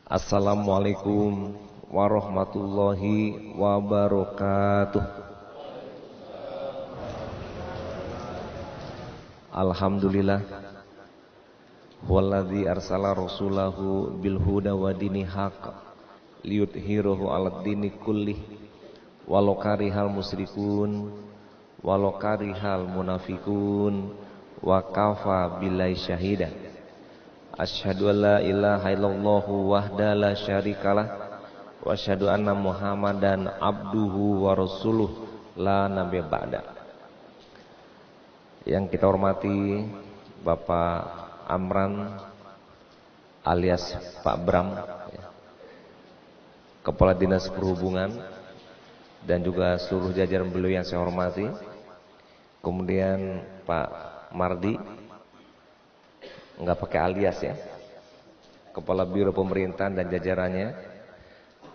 Assalamualaikum warahmatullahi wabarakatuh. Alhamdulillah Walladzi arsala rasulahu bil huda wa dinil haqq liyudhhirahu 'alad dini kullih walau karihal musyrikun walau karihal munafiqun wa kafa billahi syahida. Asyhadu an la ilaha illallah wahdahu la syarikalah wa asyhadu anna Muhammadan abduhu wa rasuluh la nabiyya ba'da. Yang kita hormati Bapak Amran alias Pak Bram, Kepala Dinas Perhubungan, dan juga seluruh jajaran beliau yang saya hormati. Kemudian Pak Mardi, enggak pakai alias ya, Kepala Biro Pemerintahan dan jajarannya,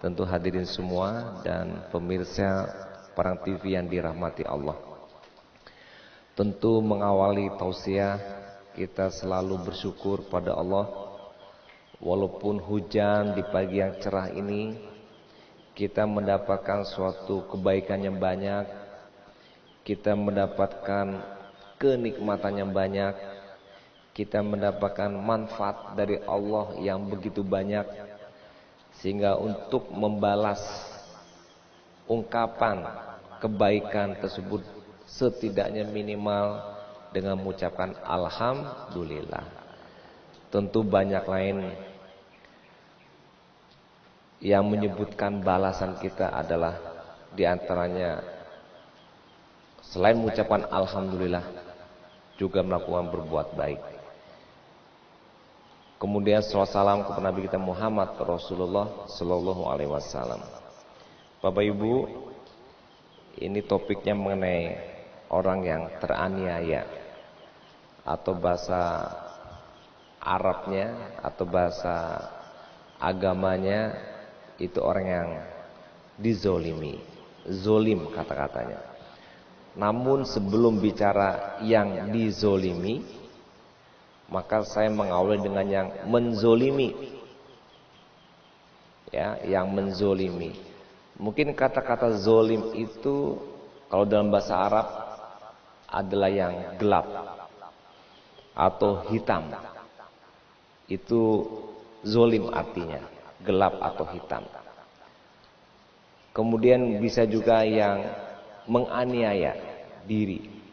tentu hadirin semua dan pemirsa Parang TV yang dirahmati Allah. Tentu mengawali tausiah kita selalu bersyukur pada Allah. Walaupun hujan di pagi yang cerah ini, kita mendapatkan suatu kebaikan yang banyak, kita mendapatkan kenikmatan yang banyak, kita mendapatkan manfaat dari Allah yang begitu banyak, sehingga untuk membalas ungkapan kebaikan tersebut setidaknya minimal dengan mengucapkan alhamdulillah. Tentu banyak lain yang menyebutkan balasan kita adalah diantaranya selain mengucapkan alhamdulillah juga melakukan berbuat baik. Kemudian salawat salam kepada Nabi kita Muhammad Rasulullah Sallallahu Alaihi Wasallam. Bapak Ibu, ini topiknya mengenai orang yang teraniaya, atau bahasa Arabnya atau bahasa agamanya itu orang yang dizolimi, zolim kata-katanya. Namun sebelum bicara yang dizolimi, maka saya mengawali dengan yang menzolimi. Ya, yang menzolimi. Mungkin kata-kata zolim itu kalau dalam bahasa Arab adalah yang gelap atau hitam. Itu zolim artinya, gelap atau hitam. Kemudian bisa juga yang menganiaya diri.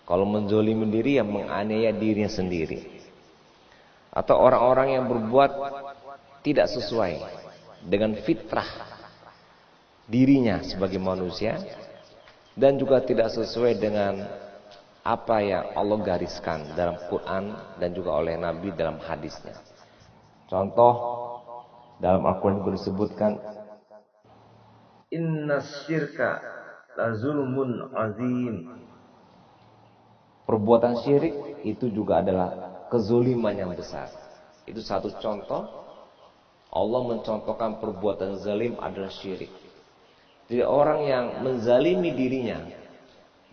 Kalau menzolimi diri, yang menganiaya dirinya sendiri. Atau orang-orang yang berbuat tidak sesuai dengan fitrah dirinya sebagai manusia, dan juga tidak sesuai dengan apa yang Allah gariskan dalam Quran dan juga oleh Nabi dalam hadisnya. Contoh dalam Al-Quran disebutkan, Inna syirka la zulmun azim. Perbuatan syirik itu juga adalah kezoliman yang besar. Itu satu contoh. Allah mencontohkan perbuatan zalim adalah syirik. Jadi orang yang menzalimi dirinya,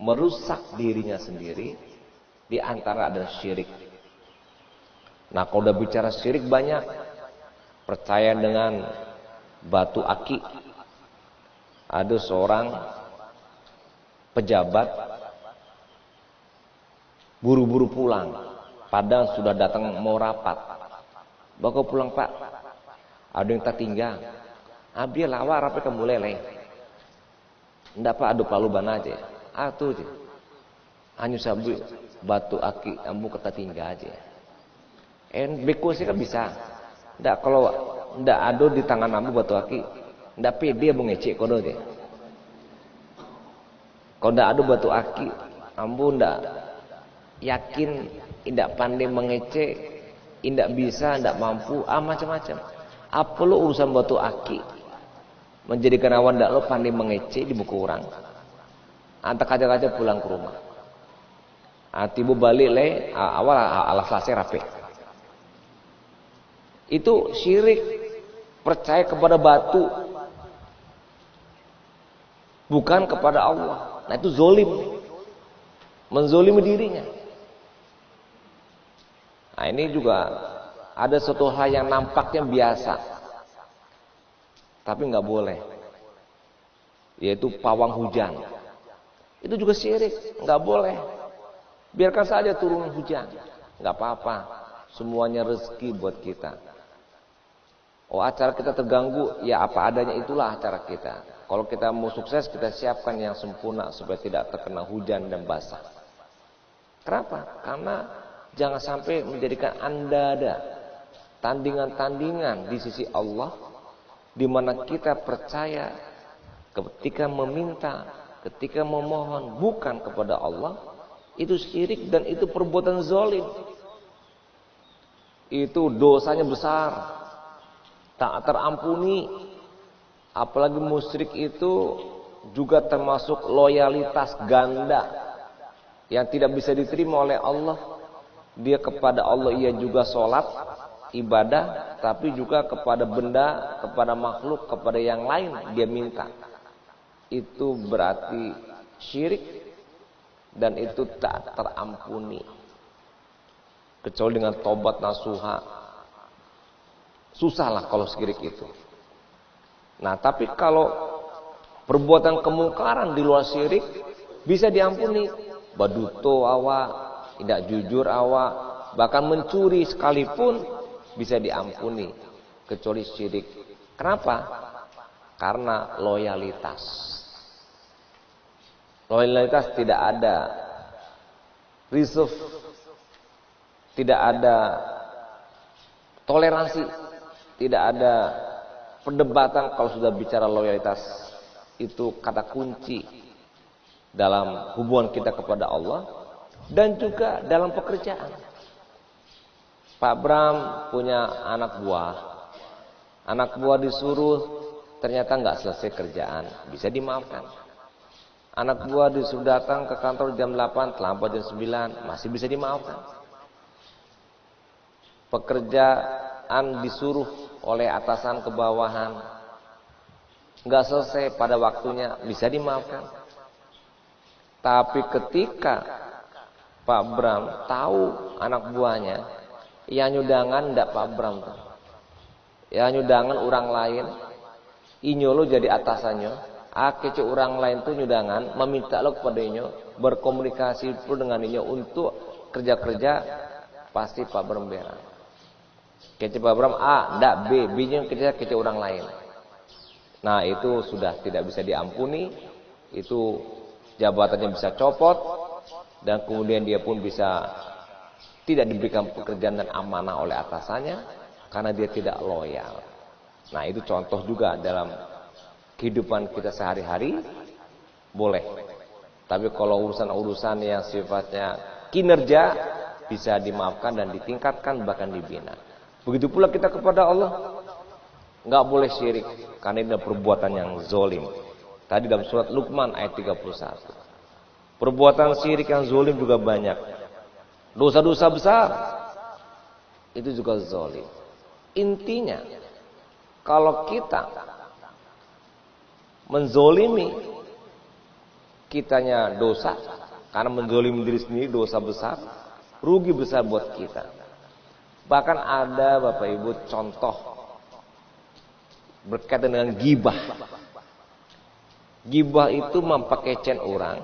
merusak dirinya sendiri, di antara adalah syirik. Nah, kalau udah bicara syirik banyak. Percaya dengan batu aki. Ada seorang pejabat buru-buru pulang, padahal sudah datang mau rapat. Bawa pulang Pak, ada yang tak tinggal. Abi lawa rapat kamu lele. Ndak Pak, adu paluban aja. Tuh aja. Hanya sabu batu aki ambu kata tinggal aja. Beku sih kan bisa. Ndak kalau ndak adu di tangan ambu batu aki, ndak pede ambu ngecek kodo aja. Kalau ndak adu batu aki, ambu ndak yakin, tidak pandai mengecek, tidak bisa, tidak mampu, macam-macam. Apa lo urusan batu aki menjadikan awan tidak lo pandai mengecek di buku orang. Antak kaca-kaca pulang ke rumah. Tiba balik le awal alas lase rapi. Itu syirik, percaya kepada batu, bukan kepada Allah. Nah itu zolim, menzolimi dirinya. Nah ini juga ada suatu hal yang nampaknya biasa, tapi nggak boleh, yaitu pawang hujan. Itu juga syirik, nggak boleh. Biarkan saja turun hujan, nggak apa-apa. Semuanya rezeki buat kita. Oh, acara kita terganggu, ya apa adanya itulah acara kita. Kalau kita mau sukses, kita siapkan yang sempurna supaya tidak terkena hujan dan basah. Kenapa? Karena jangan sampai menjadikan andada tandingan-tandingan di sisi Allah, di mana kita percaya ketika meminta, ketika memohon bukan kepada Allah, itu syirik dan itu perbuatan zalim. Itu dosanya besar, tak terampuni. Apalagi musyrik itu juga termasuk loyalitas ganda yang tidak bisa diterima oleh Allah. Dia kepada Allah ia juga sholat, ibadah, tapi juga kepada benda, kepada makhluk, kepada yang lain dia minta. Itu berarti syirik dan itu tak terampuni kecuali dengan tobat nasuha. Susahlah kalau syirik itu. Nah, tapi kalau perbuatan kemungkaran di luar syirik bisa diampuni. Baduto awak, tidak jujur awak, bahkan mencuri sekalipun bisa diampuni kecuali syirik. Kenapa? Karena loyalitas. Loyalitas tidak ada reserve, tidak ada toleransi, tidak ada perdebatan. Kalau sudah bicara loyalitas, itu kata kunci dalam hubungan kita kepada Allah dan juga dalam pekerjaan. Pak Bram punya anak buah. Anak buah disuruh ternyata nggak selesai kerjaan, bisa dimaafkan. Anak buah disuruh datang ke kantor jam 8, terlambat jam 9, masih bisa dimaafkan. Pekerjaan disuruh oleh atasan ke bawahan, nggak selesai pada waktunya, bisa dimaafkan. Tapi ketika Pak Bram tahu anak buahnya yang nyudangan ndak Pak Bram tuh, yang nyudangan orang lain, inyo lo jadi atasannya, kece orang lain tuh nyudangan, meminta lo kepada inyo, berkomunikasi pun dengan inyo untuk kerja-kerja, pasti Pak Bram berak. Kece Pak Bram A, ndak B, B-nya kece orang lain. Nah, itu sudah tidak bisa diampuni. Itu jabatannya bisa copot dan kemudian dia pun bisa tidak diberikan pekerjaan dan amanah oleh atasannya karena dia tidak loyal. Nah, itu contoh juga dalam kehidupan kita sehari-hari boleh. Tapi kalau urusan-urusan yang sifatnya kinerja bisa dimaafkan dan ditingkatkan bahkan dibina. Begitu pula kita kepada Allah, nggak boleh syirik karena ini adalah perbuatan yang zolim. Tadi dalam surat Luqman ayat 31. Perbuatan syirik yang zolim juga banyak. Dosa-dosa besar itu juga zolim. Intinya, kalau kita menzolimi, kitanya dosa karena menzolimi diri sendiri, dosa besar, rugi besar buat kita. Bahkan ada Bapak Ibu contoh berkaitan dengan gibah. Gibah itu mempakaikan orang,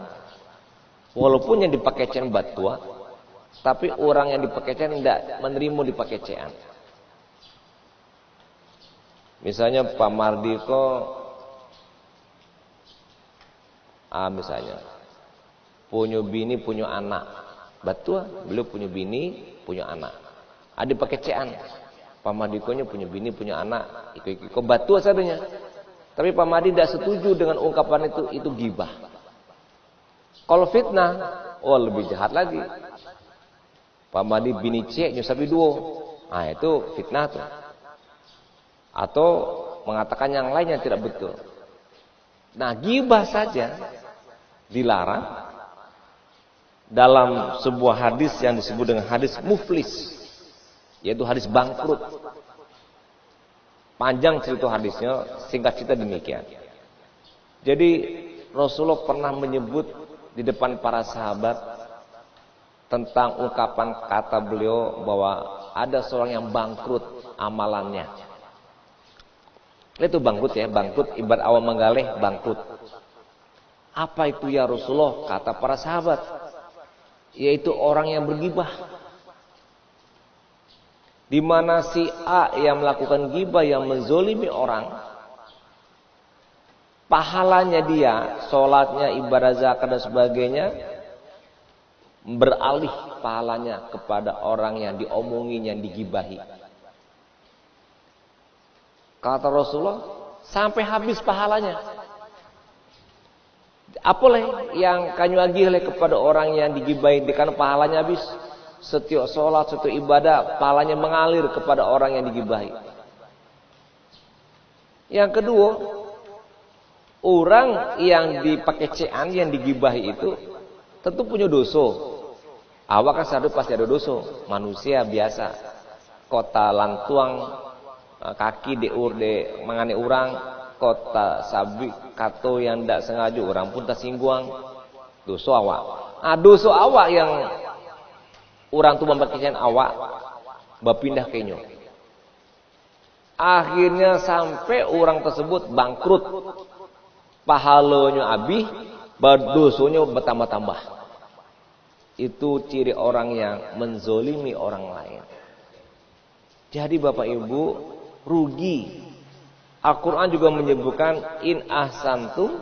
walaupun yang dipakaikan batua, tapi orang yang dipakaikan tidak menerima dipakaikan. Misalnya Pak Mardiko, misalnya punya bini, punya anak, batua, beliau punya bini, punya anak. Ada pakaian. Pak Mardikonya punya bini, punya anak, iko batua sadanya. Tapi Pak Madi tidak setuju dengan ungkapan itu gibah. Kalau fitnah, lebih jahat lagi. Pak Madi bini cek nyusapi duo. Nah, itu fitnah tuh. Atau mengatakan yang lain yang tidak betul. Nah, gibah saja dilarang dalam sebuah hadis yang disebut dengan hadis muflis, yaitu hadis bangkrut. Panjang cerita hadisnya, singkat cerita demikian. Jadi Rasulullah pernah menyebut di depan para sahabat tentang ungkapan kata beliau bahwa ada seorang yang bangkrut amalannya. Itu bangkrut ya, bangkrut ibarat awam menggaleh, bangkrut. Apa itu ya Rasulullah? Kata para sahabat, yaitu orang yang bergibah. Di mana si A yang melakukan gibah, yang menzolimi orang, pahalanya dia, sholatnya, ibadah zakat dan sebagainya, beralih pahalanya kepada orang yang diomonginya, yang digibahi. Kata Rasulullah, sampai habis pahalanya. Apalah yang kanyu agih kepada orang yang digibahi, karena pahalanya habis. Setiap sholat, setiap ibadah, pahalanya mengalir kepada orang yang digibahi. Yang kedua, orang yang dipakai cean, yang digibahi itu tentu punya dosa. Awak kan sadar pasti ada dosa. Manusia biasa. Kota lantuang, kaki deur de mangane orang, kota sabi kato yang ndak sengaja orang pun tersinggung. Dosa awak. Dosa awak yang orang tu membakiskan awak berpindah ke nyo. Akhirnya sampai orang tersebut bangkrut. Pahalanya habis, dosonya bertambah-tambah. Itu ciri orang yang menzolimi orang lain. Jadi Bapak Ibu, rugi. Al-Quran juga menyebutkan in ahsantum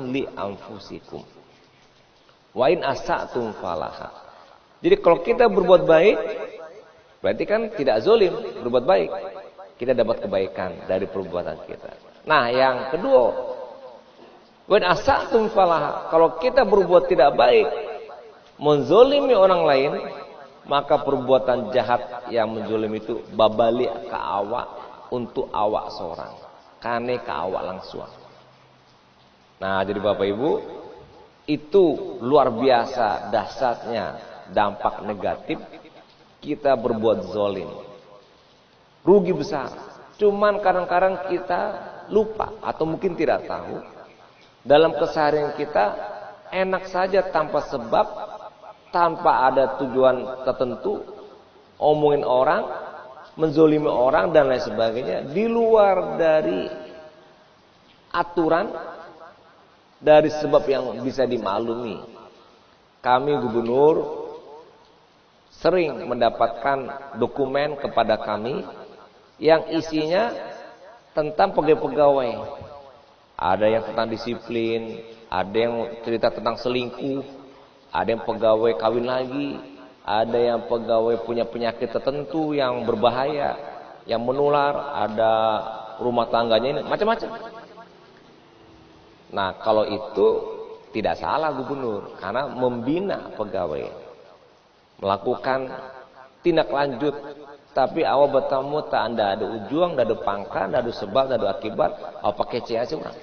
li anfusikum. Wa in asatum falaha. Jadi kalau kita berbuat baik, berarti kan tidak zolim, berbuat baik. Kita dapat kebaikan dari perbuatan kita. Nah yang kedua, wen asatum falaha. Kalau kita berbuat tidak baik, menzolimi orang lain, maka perbuatan jahat yang menzolimi itu babalik ke awak untuk awak seorang. Kane ke awak langsung. Nah jadi Bapak Ibu, itu luar biasa dahsyatnya dampak negatif kita berbuat zolim. Rugi besar. Cuman kadang-kadang kita lupa atau mungkin tidak tahu. Dalam keseharian kita enak saja tanpa sebab, tanpa ada tujuan tertentu, omongin orang, menzolimi orang dan lain sebagainya, di luar dari aturan, dari sebab yang bisa dimaklumi. Kami gubernur sering mendapatkan dokumen kepada kami yang isinya tentang pegawai-pegawai. Ada yang tentang disiplin, ada yang cerita tentang selingkuh, ada yang pegawai kawin lagi, ada yang pegawai punya penyakit tertentu yang berbahaya, yang menular, ada rumah tangganya ini, macam-macam. Nah kalau itu tidak salah gubernur, karena membina pegawai. Melakukan tindak lanjut, tapi awal bertemu tak anda ada ujung, tak ada pangkat, tak ada sebab, tak ada akibat, apa kece aja orang.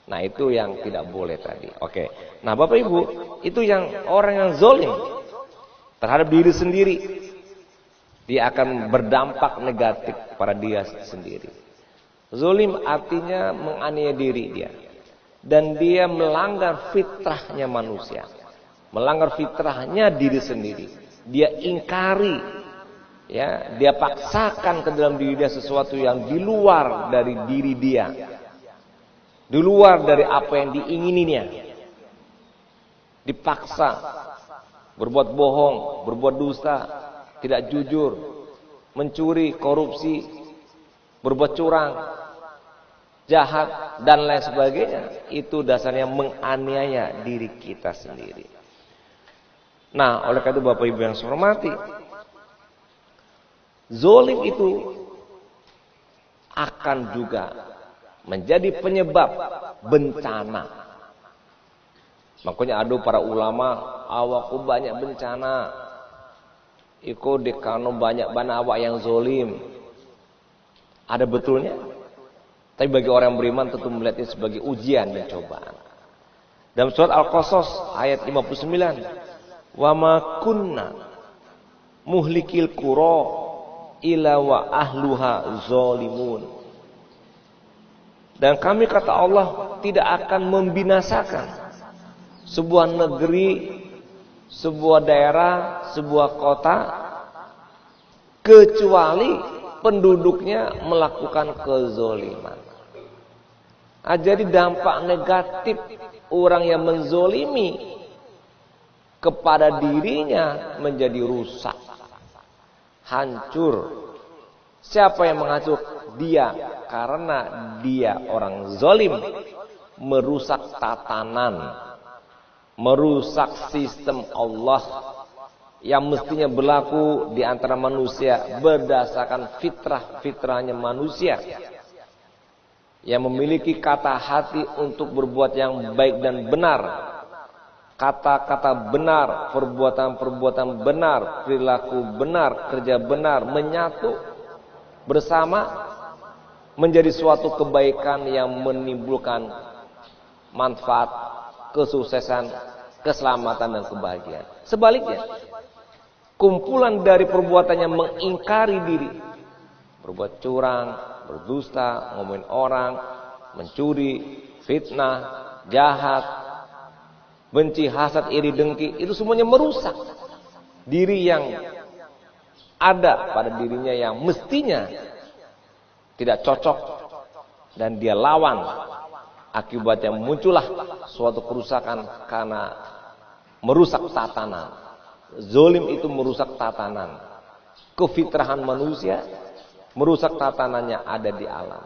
Nah itu yang tidak boleh tadi. Oke. Nah Bapak Ibu, itu yang orang yang zolim terhadap diri sendiri, dia akan berdampak negatif pada dia sendiri. Zolim artinya menganiaya diri dia, dan dia melanggar fitrahnya manusia. Melanggar fitrahnya diri sendiri. Dia ingkari, ya, dia paksakan ke dalam diri dia sesuatu yang di luar dari diri dia, di luar dari apa yang diingininya. Dipaksa berbuat bohong, berbuat dusta, tidak jujur, mencuri, korupsi, berbuat curang, jahat dan lain sebagainya. Itu dasarnya menganiaya diri kita sendiri. Nah, oleh karena itu Bapak Ibu yang saya hormati, zolim itu akan juga menjadi penyebab bencana. Makanya ada para ulama, awakku banyak bencana, iko dekano banyak awak yang zolim. Ada betulnya? Tapi bagi orang yang beriman tentu melihatnya sebagai ujian dan cobaan. Dalam surat Al-Qasas ayat 59, wa ma kunna muhlikil qura illa wa ahluha zalimun. Dan kami kata Allah tidak akan membinasakan sebuah negeri, sebuah daerah, sebuah kota kecuali penduduknya melakukan kezoliman. Nah, jadi dampak negatif orang yang menzolimi kepada dirinya menjadi rusak, hancur. Siapa yang menghancur? Dia, karena dia orang zolim, merusak tatanan, merusak sistem Allah yang mestinya berlaku di antara manusia berdasarkan fitrahnya manusia yang memiliki kata hati untuk berbuat yang baik dan benar, kata-kata benar, perbuatan-perbuatan benar, perilaku benar, kerja benar, menyatu bersama menjadi suatu kebaikan yang menimbulkan manfaat, kesuksesan, keselamatan dan kebahagiaan. Sebaliknya, kumpulan dari perbuatannya mengingkari diri, berbuat curang, berdusta, ngomongin orang, mencuri, fitnah, jahat, benci, hasad, iri, dengki, itu semuanya merusak diri yang ada pada dirinya yang mestinya tidak cocok dan dia lawan. Akibatnya muncullah suatu kerusakan karena merusak tatanan. Zolim itu merusak tatanan. Kefitrahan manusia merusak tatanannya ada di alam.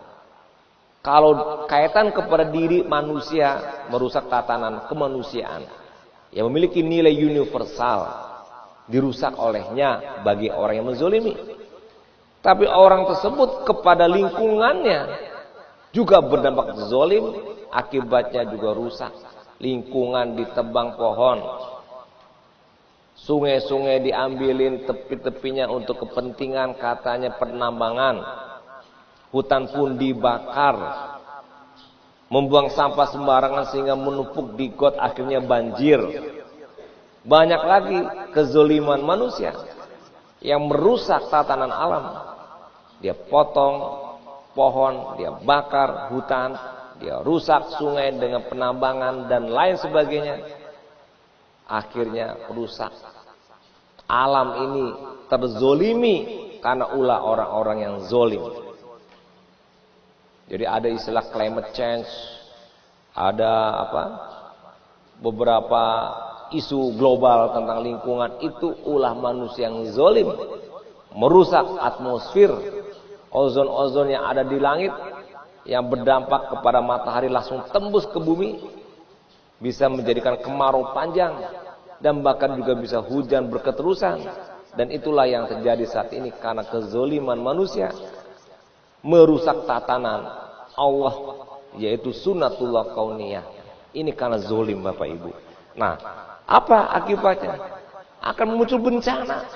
Kalau kaitan kepada diri manusia merusak tatanan kemanusiaan yang memiliki nilai universal, dirusak olehnya bagi orang yang menzolimi. Tapi orang tersebut kepada lingkungannya juga berdampak zolim, akibatnya juga rusak. Lingkungan ditebang pohon, sungai-sungai diambilin tepi-tepinya untuk kepentingan katanya penambangan, hutan pun dibakar, membuang sampah sembarangan sehingga menumpuk di got, akhirnya banjir. Banyak lagi kezoliman manusia yang merusak tatanan alam. Dia potong pohon, dia bakar hutan, dia rusak sungai dengan penambangan dan lain sebagainya. Akhirnya rusak. Alam ini terzolimi karena ulah orang-orang yang zolim. Jadi ada istilah climate change, ada beberapa isu global tentang lingkungan, itu ulah manusia yang zolim, merusak atmosfer, ozon-ozon yang ada di langit yang berdampak kepada matahari langsung tembus ke bumi, bisa menjadikan kemarau panjang dan bahkan juga bisa hujan berketerusan. Dan itulah yang terjadi saat ini karena kezoliman manusia merusak tatanan Allah, yaitu sunnatullah kauniyah. Ini karena zolim Bapak Ibu. Nah, apa akibatnya? Akan muncul bencana.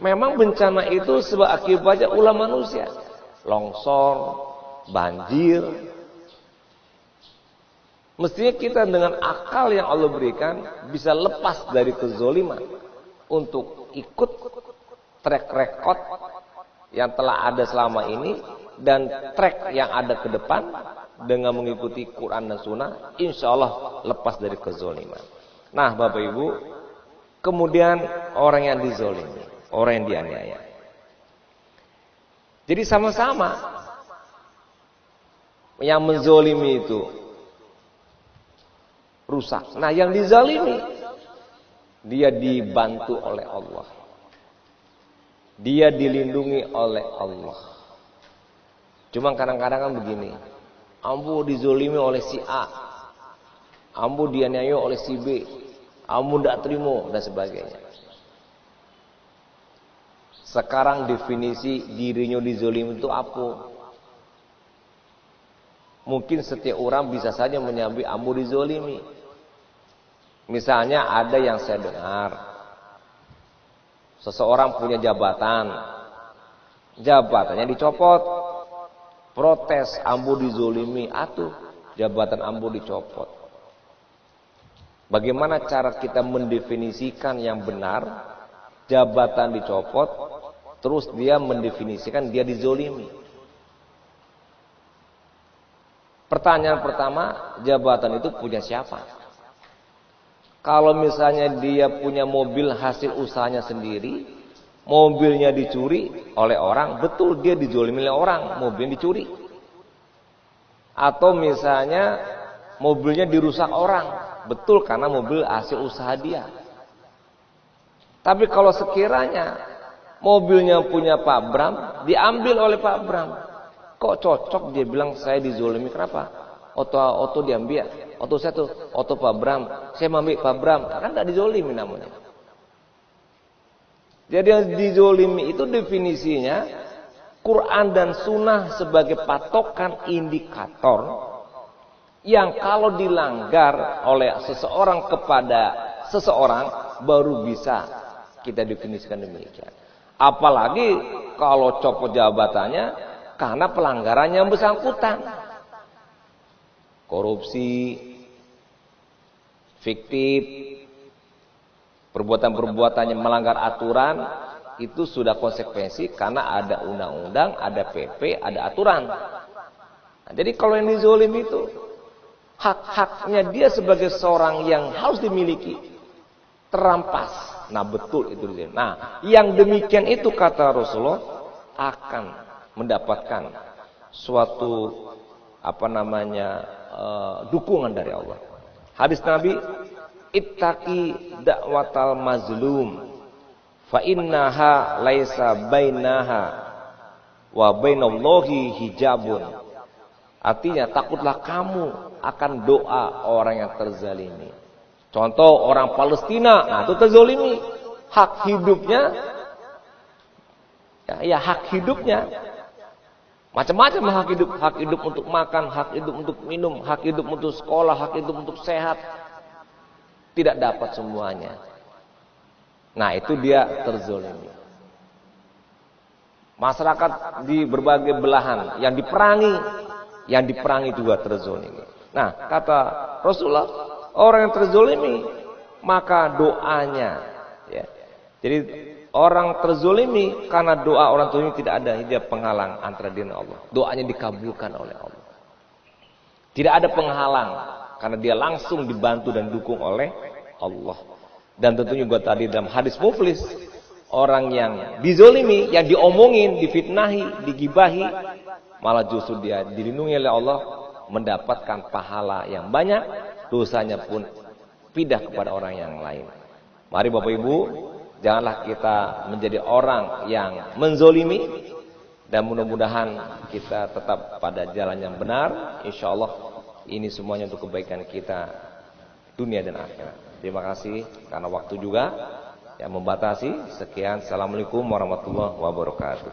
Memang bencana itu sebab akibatnya ulah manusia. Longsor, banjir. Mestinya kita dengan akal yang Allah berikan bisa lepas dari kezoliman untuk ikut track record yang telah ada selama ini dan track yang ada ke depan dengan mengikuti Quran dan Sunnah, insya Allah lepas dari kezoliman. Nah Bapak Ibu, kemudian orang yang dizolimi, orang yang dianiaya. Jadi sama-sama yang menzolimi itu rusak. Nah yang dizalimi, dia dibantu oleh Allah, dia dilindungi oleh Allah. Cuma kadang-kadang kan begini, ambu dizolimi oleh si A, ambu dianiaya oleh si B, ambu tidak terima dan sebagainya. Sekarang definisi dirinya dizolimi itu apa? Mungkin setiap orang bisa saja menyambi ambu dizolimi. Misalnya ada yang saya dengar, seseorang punya jabatan, jabatannya dicopot, protes, ambu dizolimi, atuh jabatan ambu dicopot. Bagaimana cara kita mendefinisikan yang benar? Jabatan dicopot, terus dia mendefinisikan dia dizolimi. Pertanyaan pertama, jabatan itu punya siapa? Kalau misalnya dia punya mobil hasil usahanya sendiri, mobilnya dicuri oleh orang, betul dia dizolimi oleh orang, mobilnya dicuri. Atau misalnya mobilnya dirusak orang, betul karena mobil hasil usaha dia. Tapi kalau sekiranya mobilnya punya Pak Bram, diambil oleh Pak Bram, kok cocok dia bilang saya dizolimi? Kenapa? Oto diambil, oto saya tuh, oto Pak Bram, saya ambil Pak Bram, kan nggak dizolimi namanya. Jadi yang dizolimi itu definisinya Quran dan Sunnah sebagai patokan indikator yang kalau dilanggar oleh seseorang kepada seseorang baru bisa kita definisikan demikian. Apalagi kalau copot jabatannya karena pelanggaran yang bersangkutan. Korupsi, fiktif, perbuatan-perbuatan yang melanggar aturan, itu sudah konsekuensi karena ada undang-undang, ada PP, ada aturan. Nah, jadi kalau yang dizolim itu hak-haknya dia sebagai seorang yang harus dimiliki terampas. Nah betul itu. Nah yang demikian itu kata Rasulullah akan mendapatkan suatu dukungan dari Allah. Hadis Nabi, ittaqi da'watal mazlum fa innaha laisa bainaha wa bainallahi hijabun. Artinya takutlah kamu akan doa orang yang terzalimi. Contoh orang Palestina, nah itu terzalimi, hak hidupnya ya hak hidupnya macam-macam, hak hidup untuk makan, hak hidup untuk minum, hak hidup untuk sekolah, hak hidup untuk sehat, tidak dapat semuanya. Nah itu dia terzalimi. Masyarakat di berbagai belahan yang diperangi juga terzalimi. Nah kata Rasulullah, orang yang terzalimi maka doanya, ya. Jadi orang terzalimi karena doa orang terzalimi tidak ada hijab penghalang antara dia dan Allah. Doanya dikabulkan oleh Allah. Tidak ada penghalang karena dia langsung dibantu dan didukung oleh Allah. Dan tentunya juga tadi dalam hadis muflis, orang yang dizalimi, yang diomongin, difitnahi, digibahi, malah justru dia dilindungi oleh Allah, mendapatkan pahala yang banyak, dosanya pun pindah kepada orang yang lain. Mari Bapak Ibu, janganlah kita menjadi orang yang menzolimi, dan mudah-mudahan kita tetap pada jalan yang benar. Insya Allah ini semuanya untuk kebaikan kita dunia dan akhirat. Terima kasih karena waktu juga yang membatasi. Sekian, assalamualaikum warahmatullahi wabarakatuh.